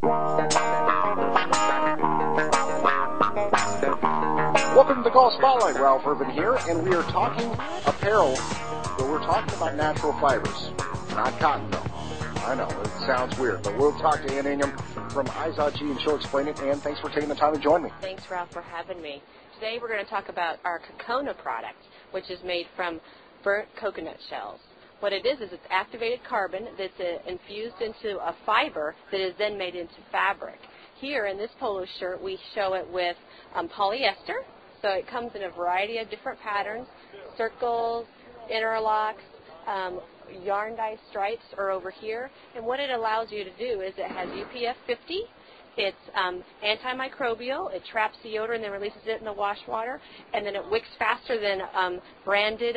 Welcome to the Golf Spotlight. Ralph Irvin here, and we are talking apparel, but we're talking about natural fibers, not cotton though. I know, it sounds weird, but we'll talk to Ann Ingham from Izod G, and she'll explain it. Ann, thanks for taking the time to join me. Thanks, Ralph, for having me. Today we're going to talk about our Kokona product, which is made from burnt coconut shells. What it is it's activated carbon that's infused into a fiber that is then made into fabric. Here in this polo shirt, we show it with polyester. So it comes in a variety of different patterns: circles, interlocks, yarn dye stripes are over here. And what it allows you to do is it has UPF 50. It's antimicrobial. It traps the odor and then releases it in the wash water. And then it wicks faster than branded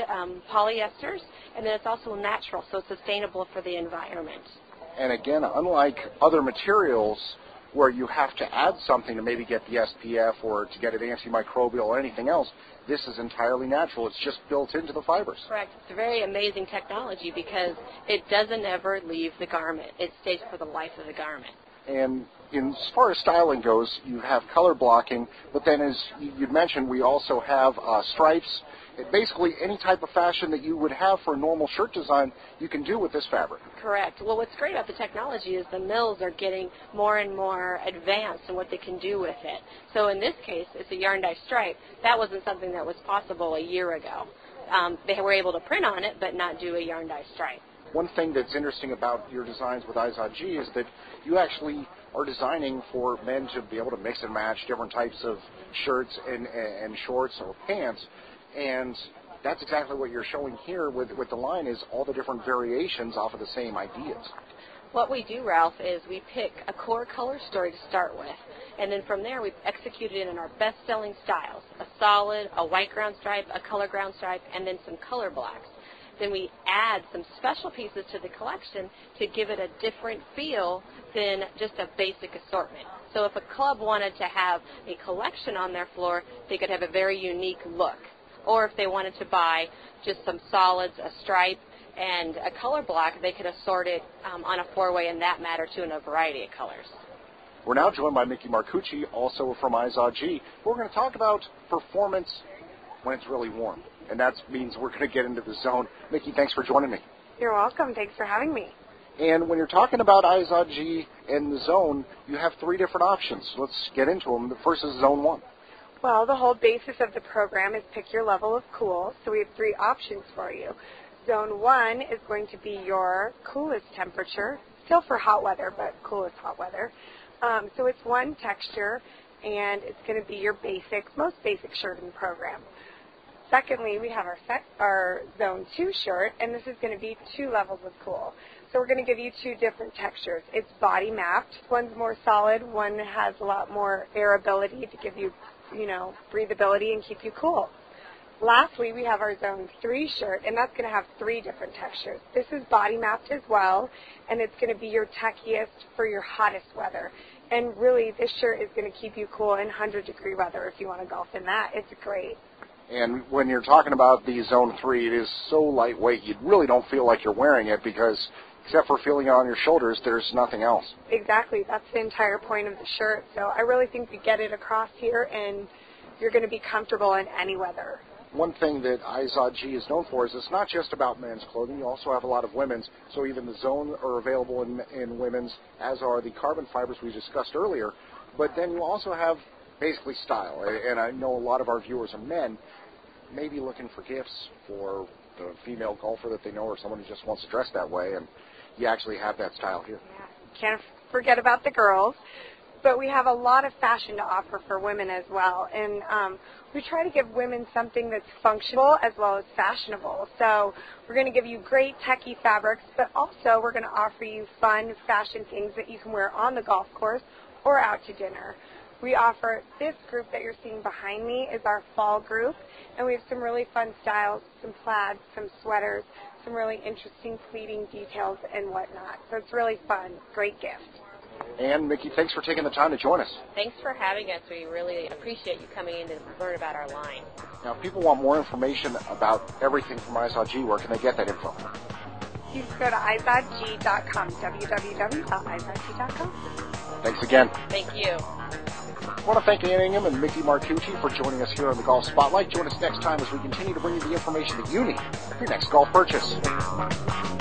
polyesters. And then it's also natural, so it's sustainable for the environment. And again, unlike other materials where you have to add something to maybe get the SPF or to get it antimicrobial or anything else, this is entirely natural. It's just built into the fibers. Correct. It's a very amazing technology because it doesn't ever leave the garment. It stays for the life of the garment. And as far as styling goes, you have color blocking, but then as you mentioned, we also have stripes. Basically, any type of fashion that you would have for a normal shirt design, you can do with this fabric. Correct. Well, what's great about the technology is the mills are getting more and more advanced in what they can do with it. So in this case, it's a yarn dye stripe. That wasn't something that was possible a year ago. They were able to print on it, but not do a yarn dye stripe. One thing that's interesting about your designs with Izod G is that you actually are designing for men to be able to mix and match different types of shirts and shorts or pants. And that's exactly what you're showing here with the line, is all the different variations off of the same ideas. What we do, Ralph, is we pick a core color story to start with. And then from there, we've executed it in our best-selling styles: a solid, a white ground stripe, a color ground stripe, and then some color blacks. Then we add some special pieces to the collection to give it a different feel than just a basic assortment. So if a club wanted to have a collection on their floor, they could have a very unique look. Or if they wanted to buy just some solids, a stripe, and a color block, they could assort it on a four-way in that matter too, in a variety of colors. We're now joined by Mickey Marcucci, also from Izod G. We're going to talk about performance when it's really warm. And that means we're going to get into the zone. Mickey, thanks for joining me. You're welcome. Thanks for having me. And when you're talking about Izod G and the zone, you have three different options. Let's get into them. The first is Zone 1. Well, the whole basis of the program is pick your level of cool. So we have three options for you. Zone 1 is going to be your coolest temperature, still for hot weather, but coolest hot weather. So it's one texture, and it's going to be your most basic shirt in the program. Secondly, we have our Zone 2 shirt, and this is going to be two levels of cool. So we're going to give you two different textures. It's body mapped. One's more solid. One has a lot more airability to give you, breathability and keep you cool. Lastly, we have our Zone 3 shirt, and that's going to have three different textures. This is body mapped as well, and it's going to be your techiest for your hottest weather. And really, this shirt is going to keep you cool in 100-degree weather if you want to golf in that. It's great. And when you're talking about the Zone 3, it is so lightweight, you really don't feel like you're wearing it because, except for feeling it on your shoulders, there's nothing else. Exactly. That's the entire point of the shirt. So I really think we get it across here, and you're going to be comfortable in any weather. One thing that Izod G is known for is it's not just about men's clothing. You also have a lot of women's. So even the Zone are available in women's, as are the carbon fibers we discussed earlier. But then you also have basically style. And I know a lot of our viewers are men, maybe looking for gifts for the female golfer that they know or someone who just wants to dress that way. And you actually have that style here. Yeah. Can't forget about the girls. But we have a lot of fashion to offer for women as well. And we try to give women something that's functional as well as fashionable. So we're going to give you great techie fabrics, but also we're going to offer you fun fashion things that you can wear on the golf course or out to dinner. We offer, this group that you're seeing behind me is our fall group, and we have some really fun styles, some plaids, some sweaters, some really interesting pleating details and whatnot. So it's really fun. Great gift. And Mickey, thanks for taking the time to join us. Thanks for having us. We really appreciate you coming in to learn about our line. Now, if people want more information about everything from Izod G, where can they get that info? you can go to izodg.com, www.izodg.com. Thanks again. Thank you. I want to thank Ann Ingham and Mickey Martucci for joining us here on the Golf Spotlight. Join us next time as we continue to bring you the information that you need for your next golf purchase.